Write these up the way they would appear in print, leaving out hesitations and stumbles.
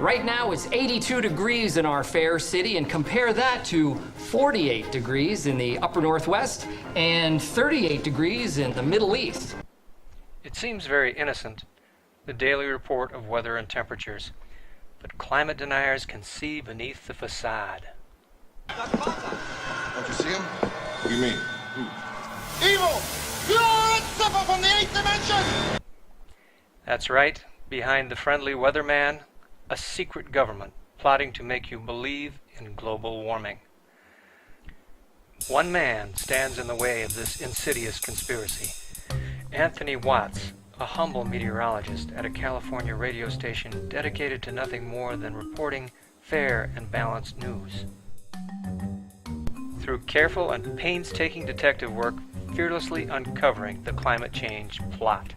Right now it's 82 degrees in our fair city, and compare that to 48 degrees in the upper northwest and 38 degrees in the Middle East. It seems very innocent, the daily report of weather and temperatures, but climate deniers can see beneath the facade. Don't you see him? What do you mean? Evil! Pure and simple from the 8th dimension! That's right, behind the friendly weatherman, a secret government plotting to make you believe in global warming. One man stands in the way of this insidious conspiracy. Anthony Watts, a humble meteorologist at a California radio station dedicated to nothing more than reporting fair and balanced news. Through careful and painstaking detective work, fearlessly uncovering the climate change plot.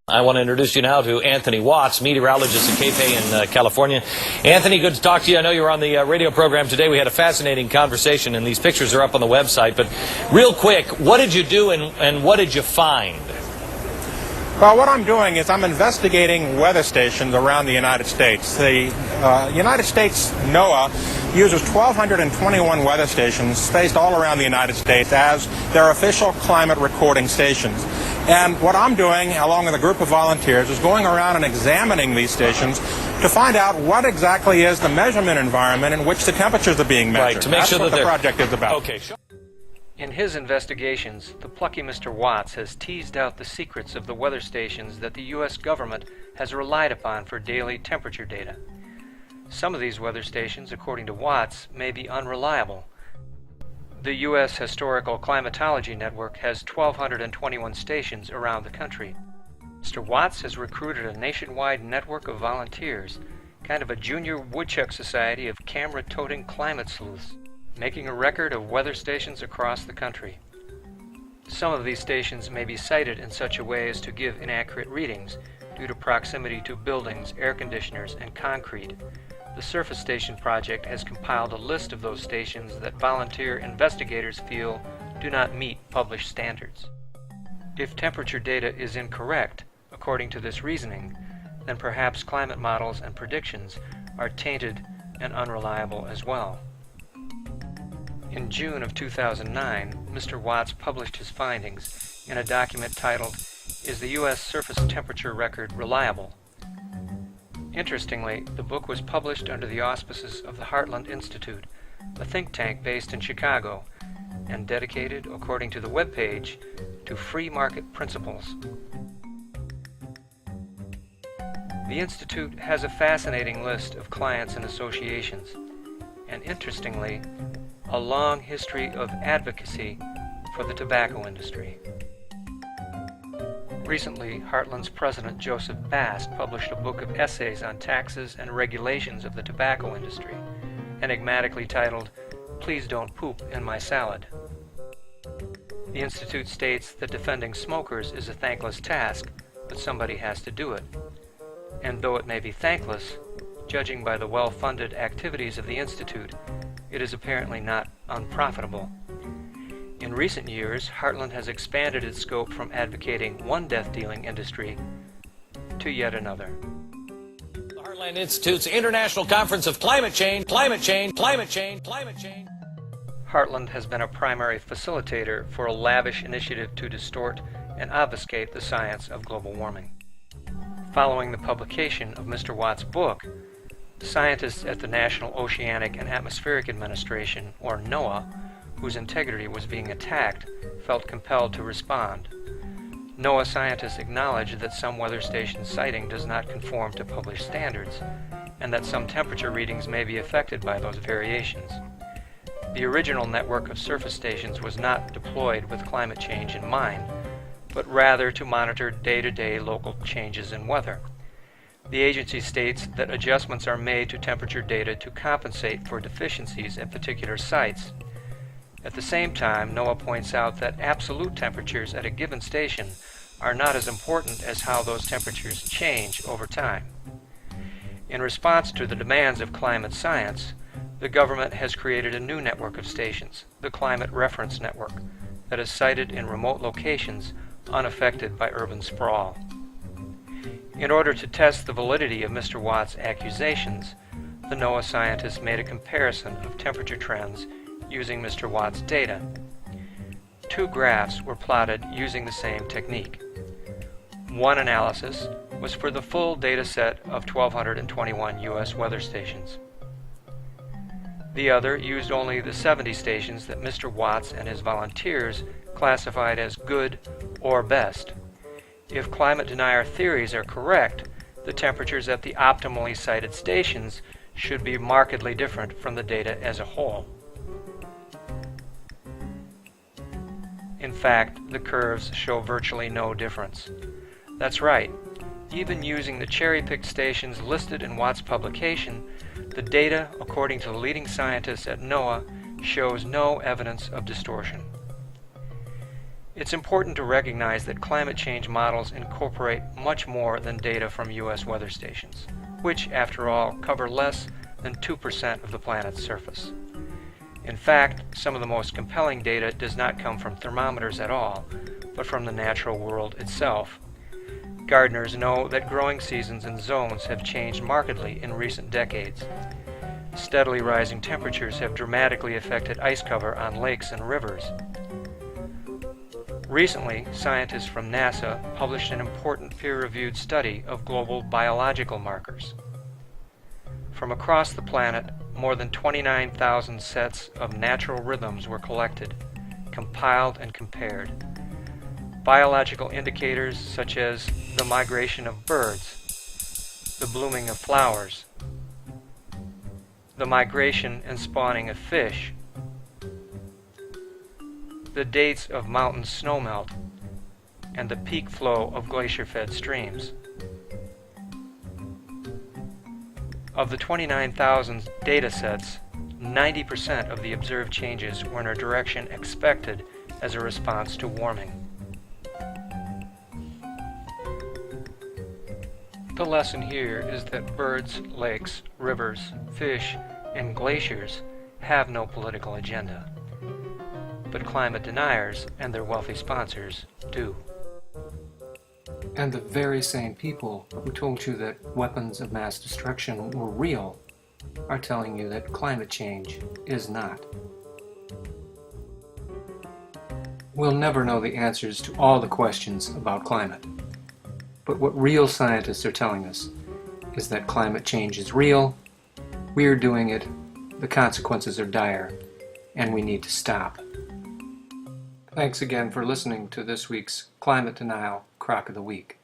I want to introduce you now to Anthony Watts, meteorologist at Cape in California. Anthony, good to talk to you. I know you were on the radio program today. We had a fascinating conversation, and these pictures are up on the website. But real quick, what did you do and what did you find? Well, what I'm doing is I'm investigating weather stations around the United States. The United States NOAA uses 1,221 weather stations spaced all around the United States as their official climate recording stations. And what I'm doing, along with a group of volunteers, is going around and examining these stations to find out what exactly is the measurement environment in which the temperatures are being measured. Right, to make sure That's what that the project is about. Okay, sure. In his investigations, the plucky Mr. Watts has teased out the secrets of the weather stations that the U.S. government has relied upon for daily temperature data. Some of these weather stations, according to Watts, may be unreliable. The U.S. Historical Climatology Network has 1,221 stations around the country. Mr. Watts has recruited a nationwide network of volunteers, kind of a junior woodchuck society of camera-toting climate sleuths, making a record of weather stations across the country. Some of these stations may be sited in such a way as to give inaccurate readings due to proximity to buildings, air conditioners, and concrete. The Surface Station Project has compiled a list of those stations that volunteer investigators feel do not meet published standards. If temperature data is incorrect, according to this reasoning, then perhaps climate models and predictions are tainted and unreliable as well. In June of 2009, Mr. Watts published his findings in a document titled, "Is the U.S. Surface Temperature Record Reliable?" Interestingly, the book was published under the auspices of the Heartland Institute, a think tank based in Chicago, and dedicated, according to the webpage, to free market principles. The Institute has a fascinating list of clients and associations, and interestingly, a long history of advocacy for the tobacco industry. Recently, Heartland's president Joseph Bast published a book of essays on taxes and regulations of the tobacco industry, enigmatically titled, "Please Don't Poop in My Salad." The Institute states that defending smokers is a thankless task, but somebody has to do it. And though it may be thankless, judging by the well-funded activities of the Institute, it is apparently not unprofitable. In recent years, Heartland has expanded its scope from advocating one death-dealing industry to yet another. The Heartland Institute's International Conference of Climate Change, Climate Change, Climate Change, Climate Change. Heartland has been a primary facilitator for a lavish initiative to distort and obfuscate the science of global warming. Following the publication of Mr. Watts' book, scientists at the National Oceanic and Atmospheric Administration, or NOAA, whose integrity was being attacked, felt compelled to respond. NOAA scientists acknowledged that some weather station siting does not conform to published standards, and that some temperature readings may be affected by those variations. The original network of surface stations was not deployed with climate change in mind, but rather to monitor day-to-day local changes in weather. The agency states that adjustments are made to temperature data to compensate for deficiencies at particular sites. At the same time, NOAA points out that absolute temperatures at a given station are not as important as how those temperatures change over time. In response to the demands of climate science, the government has created a new network of stations, the Climate Reference Network, that is sited in remote locations unaffected by urban sprawl. In order to test the validity of Mr. Watt's accusations, the NOAA scientists made a comparison of temperature trends using Mr. Watt's data. Two graphs were plotted using the same technique. One analysis was for the full data set of 1,221 U.S. weather stations. The other used only the 70 stations that Mr. Watts and his volunteers classified as good or best. If climate denier theories are correct, the temperatures at the optimally sited stations should be markedly different from the data as a whole. In fact, the curves show virtually no difference. That's right. Even using the cherry-picked stations listed in Watt's publication, the data, according to the leading scientists at NOAA, shows no evidence of distortion. It's important to recognize that climate change models incorporate much more than data from U.S. weather stations, which, after all, cover less than 2% of the planet's surface. In fact, some of the most compelling data does not come from thermometers at all, but from the natural world itself. Gardeners know that growing seasons and zones have changed markedly in recent decades. Steadily rising temperatures have dramatically affected ice cover on lakes and rivers. Recently, scientists from NASA published an important peer-reviewed study of global biological markers. From across the planet, more than 29,000 sets of natural rhythms were collected, compiled, and compared. Biological indicators such as the migration of birds, the blooming of flowers, the migration and spawning of fish, the dates of mountain snowmelt, and the peak flow of glacier-fed streams. Of the 29,000 data sets, 90% of the observed changes were in a direction expected as a response to warming. The lesson here is that birds, lakes, rivers, fish, and glaciers have no political agenda. But climate deniers and their wealthy sponsors do. And the very same people who told you that weapons of mass destruction were real are telling you that climate change is not. We'll never know the answers to all the questions about climate. But what real scientists are telling us is that climate change is real, we're doing it, the consequences are dire, and we need to stop. Thanks again for listening to this week's Climate Denial Crock of the Week.